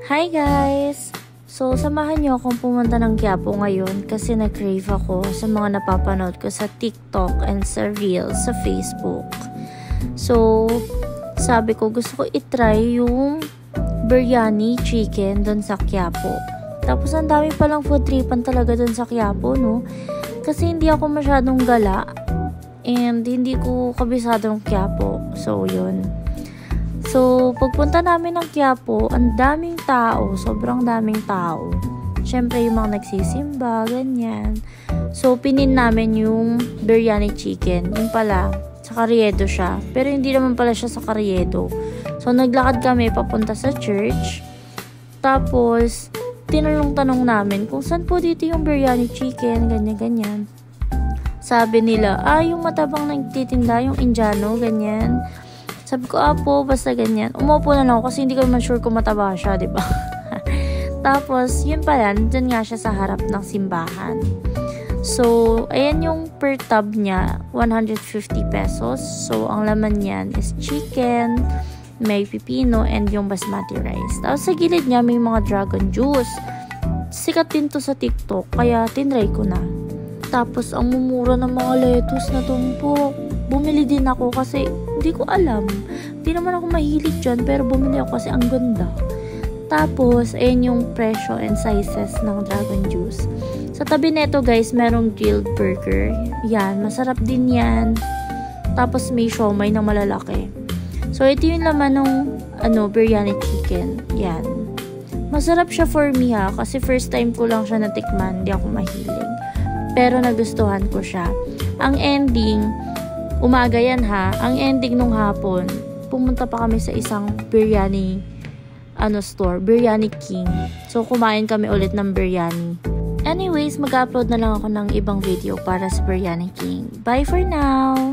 Hi guys! So, samahan niyo akong pumunta ng Quiapo ngayon kasi nag-crave ako sa mga napapanood ko sa TikTok and sa Reels sa Facebook. So, sabi ko gusto ko itry yung biryani chicken doon sa Quiapo. Tapos, ang dami palang food tripan talaga doon sa Quiapo, no? Kasi hindi ako masyadong gala and hindi ko kabisado ng Quiapo. So, yun. So, pagpunta namin ng Quiapo, ang daming tao, sobrang daming tao. Siyempre, yung mga nagsisimba, ganyan. So, pinin namin yung biryani chicken. Yung pala, sa Carriedo siya. Pero hindi naman pala siya sa Carriedo. So, naglakad kami papunta sa church. Tapos, tinanong-tanong namin kung saan po dito yung biryani chicken, ganyan-ganyan. Sabi nila, yung matabang nagtitinda, yung Indiano, ganyan. Sabi ko, po, basta ganyan. Umupo na lang ako kasi hindi ko naman sure kung mataba siya, diba? Tapos, yun pala, nandun nga siya sa harap ng simbahan. So, ayan yung per tub niya, 150 pesos. So, ang laman niyan is chicken, may pipino, and yung basmati rice. Tapos, sa gilid niya, may mga dragon juice. Sikat din to sa TikTok, kaya tinry ko na. Tapos, ang mumura ng mga lettuce na tumpok. Bumili din ako kasi hindi ko alam. Hindi naman ako mahilig dyan, pero bumili ako kasi ang ganda. Tapos, ayan yung presyo and sizes ng dragon juice. Sa tabi nito guys, merong grilled burger. Yan, masarap din yan. Tapos, may siomay na malalaki. So, ito yung laman ng biryani chicken. Yan. Masarap siya for me kasi first time ko lang siya natikman. Hindi ako mahilig. Pero nagustuhan ko siya. Ang ending, umaga yan ang ending nung hapon, pumunta pa kami sa isang biryani store, Biryani King. So, kumain kami ulit ng biryani. Anyways, mag-upload na lang ako ng ibang video para sa Biryani King. Bye for now!